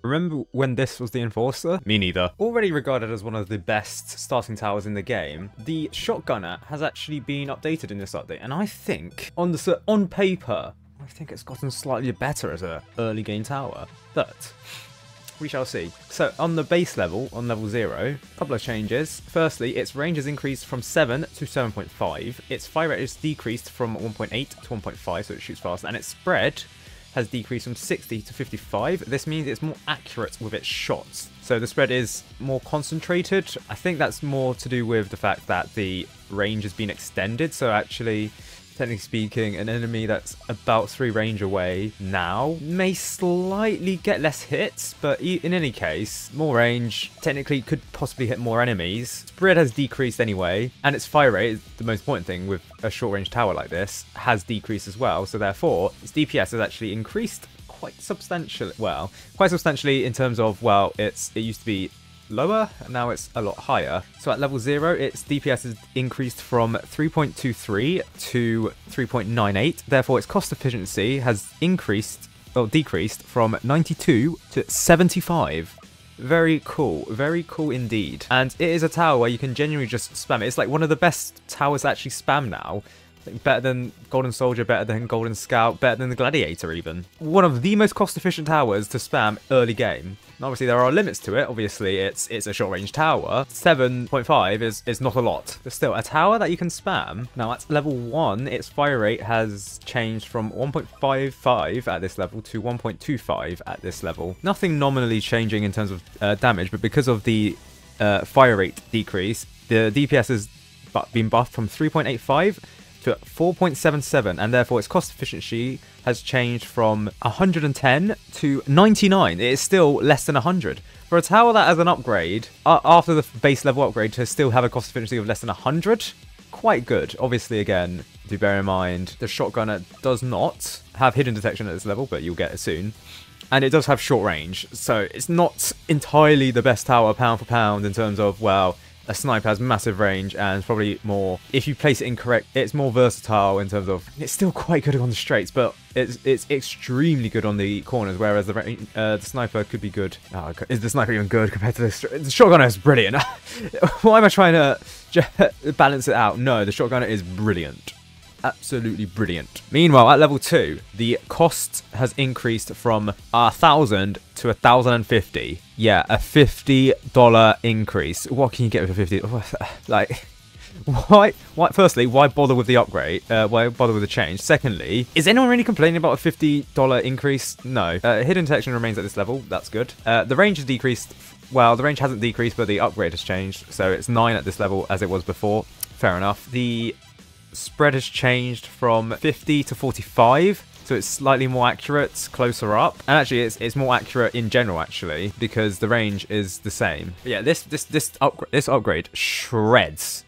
Remember when this was the Enforcer? Me neither. Already regarded as one of the best starting towers in the game, the Shotgunner has actually been updated in this update, and I think, on paper, I think it's gotten slightly better as a early game tower, but we shall see. So on the base level, on level 0, a couple of changes. Firstly, its range has increased from 7 to 7.5. Its fire rate is decreased from 1.8 to 1.5, so it shoots faster, and its spread has decreased from 60 to 55. This means it's more accurate with its shots. So the spread is more concentrated. I think that's more to do with the fact that the range has been extended. So actually, technically speaking, an enemy that's about 3 range away now may slightly get less hits, but in any case, more range technically could possibly hit more enemies. Spread has decreased anyway, and its fire rate, the most important thing with a short range tower like this, has decreased as well. So therefore, its DPS has actually increased quite substantially. Well, quite substantially in terms of, well, it used to be lower, and now it's a lot higher. So at level 0, its DPS has increased from 3.23 to 3.98. Therefore, its cost efficiency has decreased from 92 to 75. Very cool indeed. And it is a tower where you can genuinely just spam it. It's like one of the best towers to actually spam now. I think better than Golden Soldier, better than Golden Scout, better than the Gladiator even. One of the most cost-efficient towers to spam early game. And obviously there are limits to it. Obviously it's a short-range tower. 7.5 is not a lot. But still, a tower that you can spam. Now at level 1, its fire rate has changed from 1.55 at this level to 1.25 at this level. Nothing nominally changing in terms of damage, but because of the fire rate decrease, the DPS has been buffed from 3.85 to 4.77, and therefore its cost efficiency has changed from 110 to 99. It is still less than 100. For a tower that has an upgrade, after the base level upgrade, to still have a cost efficiency of less than 100, quite good. Obviously, again, do bear in mind, the Shotgunner does not have hidden detection at this level, but you'll get it soon. And it does have short range, so it's not entirely the best tower pound for pound in terms of, well, a sniper has massive range and probably more, if you place it incorrect, it's more versatile in terms of, it's still quite good on the straights, but it's extremely good on the corners, whereas the sniper could be good. Oh, is the sniper even good compared to this? The Shotgunner is brilliant. Why am I trying to balance it out? No, the Shotgunner is brilliant. Absolutely brilliant. Meanwhile, at level 2, the cost has increased from 1,000 to 1,050. Yeah, a $50 increase. What can you get with a 50? Like, why? Firstly, why bother with the upgrade? Why bother with the change? Secondly, is anyone really complaining about a $50 increase? No. Hidden detection remains at this level. That's good. The range has decreased. Well, the range hasn't decreased, but the upgrade has changed. So it's 9 at this level as it was before. Fair enough. The spread has changed from 50 to 45, so it's slightly more accurate closer up, and actually it's more accurate in general actually, because the range is the same. But yeah, this upgrade shreds.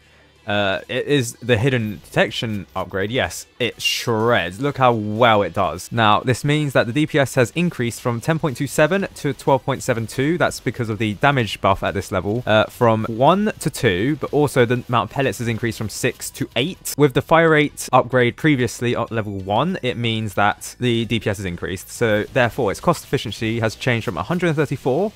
It is the hidden detection upgrade. Yes, it shreds. Look how well it does. Now, this means that the DPS has increased from 10.27 to 12.72. That's because of the damage buff at this level, from 1 to 2, but also the amount of pellets has increased from 6 to 8. With the fire rate upgrade previously at level 1, it means that the DPS has increased. So therefore, its cost efficiency has changed from 134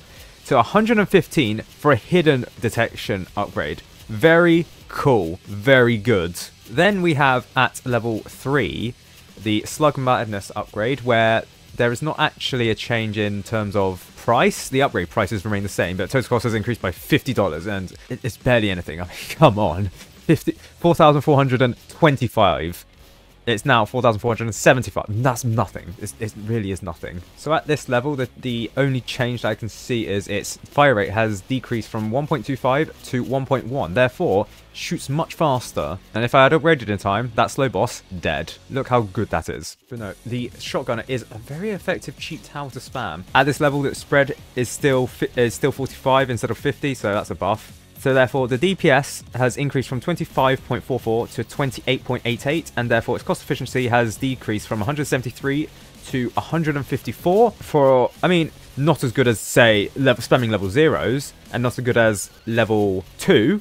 to 115 for a hidden detection upgrade. Very cool, very good. Then we have at level 3 the Slug Madness upgrade, where there is not actually a change in terms of price. The upgrade prices remain the same, but total cost has increased by $50, and it's barely anything. I mean, come on, 4,425. It's now 4,475. That's nothing. It really is nothing. So at this level, the only change that I can see is its fire rate has decreased from 1.25 to 1.1. Therefore, shoots much faster. And if I had upgraded in time, that slow boss, dead. Look how good that is. But no, the Shotgunner is a very effective cheap tower to spam. At this level, the spread is still 45 instead of 50, so that's a buff. So therefore, the DPS has increased from 25.44 to 28.88, and therefore its cost efficiency has decreased from 173 to 154 for, I mean, not as good as, say, spamming level 0s, and not as good as level 2,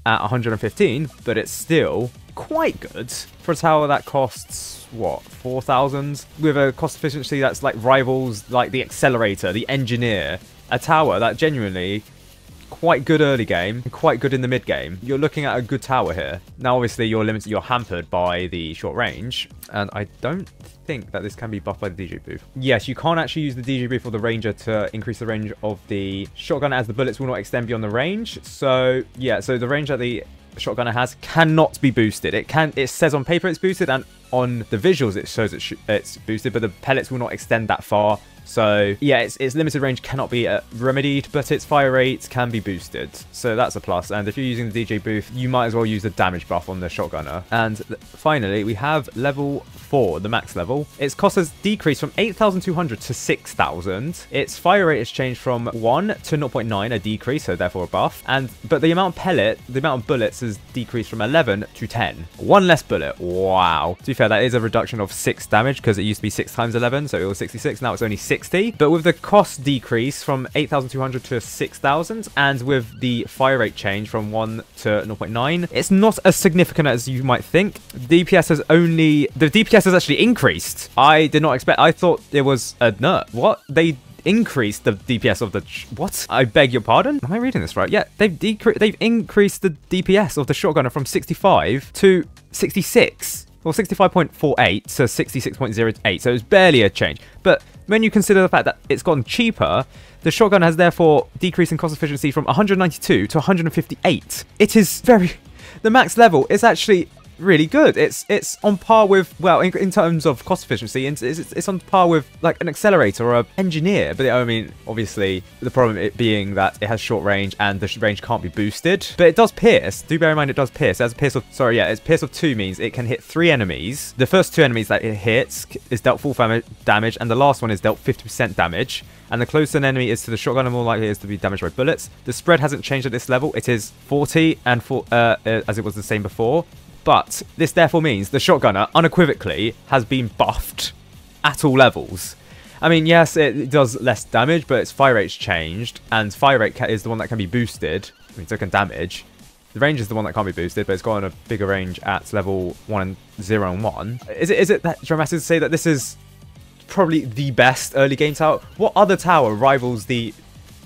at 115, but it's still quite good for a tower that costs, what, 4,000? With a cost efficiency that's like rivals like the Accelerator, the Engineer. A tower that genuinely quite good early game, quite good in the mid game. You're looking at a good tower here. Now, obviously, you're hampered by the short range, and I don't think that this can be buffed by the DJ booth. Yes, you can't actually use the DJ booth or the Ranger to increase the range of the shotgun, as the bullets will not extend beyond the range. So, yeah, so the range that the shotgunner has cannot be boosted. It says on paper it's boosted, and on the visuals it shows it's boosted, but the pellets will not extend that far. So yeah, its limited range cannot be remedied, but its fire rates can be boosted. So that's a plus. And if you're using the DJ booth, you might as well use the damage buff on the shotgunner. And finally, we have level 4, the max level. Its cost has decreased from 8,200 to 6,000. Its fire rate has changed from 1 to 0.9, a decrease, so therefore a buff. But the amount of bullets has decreased from 11 to 10. One less bullet. Wow. To be fair, that is a reduction of 6 damage, because it used to be 6 times 11, so it was 66. Now it's only 60. But with the cost decrease from 8,200 to 6,000, and with the fire rate change from 1 to 0.9, it's not as significant as you might think. The DPS has actually increased. I did not expect. I thought it was a nerf. What? They increased the DPS of the what? I beg your pardon? Am I reading this right? Yeah, they've increased the DPS of the shotgunner from 65 to 66. Well, 65.48 to 66.08, so it's barely a change. But when you consider the fact that it's gotten cheaper, the shotgun has therefore decreased in cost efficiency from 192 to 158. It is the max level is actually really good. It's on par with, well, in terms of cost efficiency, it's on par with like an Accelerator or an Engineer. But I mean, obviously, the problem it being that it has short range and the range can't be boosted. But it does pierce. Do bear in mind it does pierce. It has a pierce of, sorry, yeah, it's pierce of 2 means it can hit 3 enemies. The first 2 enemies that it hits is dealt full damage, and the last one is dealt 50% damage. And the closer an enemy is to the shotgun, the more likely it is to be damaged by bullets. The spread hasn't changed at this level. It is 40 and as it was the same before. But this therefore means the shotgunner unequivocally has been buffed at all levels. I mean, yes, it does less damage, but its fire rate's changed, and fire rate is the one that can be boosted. I mean, so can damage. The range is the one that can't be boosted, but it's got a bigger range at level 1 and 0 and 1. Is it that dramatic to say that this is probably the best early game tower? What other tower rivals the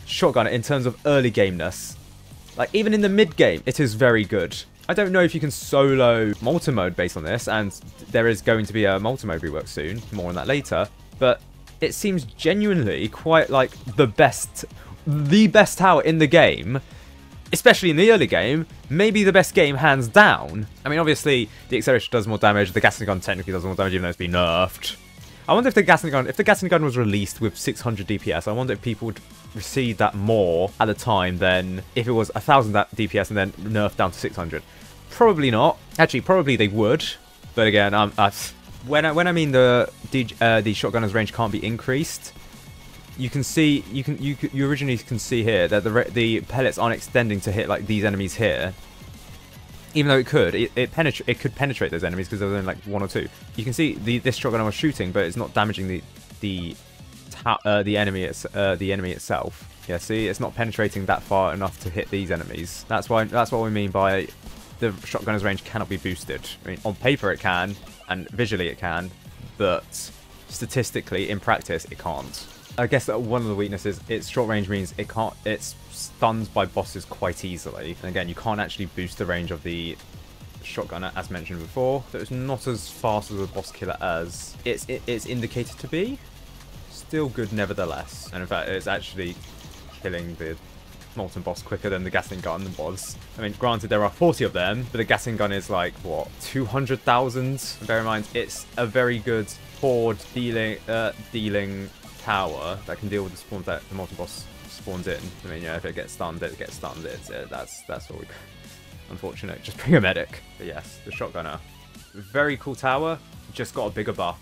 shotgunner in terms of early gameness? Like, even in the mid game, it is very good. I don't know if you can solo multi-mode based on this, and there is going to be a multi-mode rework soon, more on that later, but it seems genuinely quite like the best tower in the game, especially in the early game, maybe the best game hands down. I mean, obviously, the Accelerator does more damage, the Gatling gun technically does more damage even though it's been nerfed. I wonder if the Gatling gun was released with 600 DPS, I wonder if people would receive that more at the time than if it was 1,000 DPS and then nerfed down to 600. Probably not. Actually, probably they would. But again, when I mean the shotgunner's range can't be increased, you can see you originally can see here that the pellets aren't extending to hit like these enemies here. Even though it could penetrate those enemies because there was only like 1 or 2. You can see this shotgunner was shooting, but it's not damaging the enemy itself. Yeah, see, it's not penetrating that far enough to hit these enemies. That's what we mean by the shotgunner's range cannot be boosted. I mean, on paper it can, and visually it can, but statistically, in practice, it can't. I guess that one of the weaknesses, its short range means it's stunned by bosses quite easily. And again, you can't actually boost the range of the shotgunner, as mentioned before, so it's not as fast as a boss killer as it's indicated to be. Still good nevertheless, and in fact, it's actually killing the Molten boss quicker than the Gatling gun was. I mean, granted, there are 40 of them, but the Gatling gun is like, what, 200,000? Bear in mind, it's a very good horde dealing tower that can deal with the spawns that the Molten boss spawns in. I mean, yeah, if it gets stunned, it gets stunned. That's what we... Unfortunate. Just bring a medic. But yes, the shotgunner. Very cool tower. Just got a bigger buff.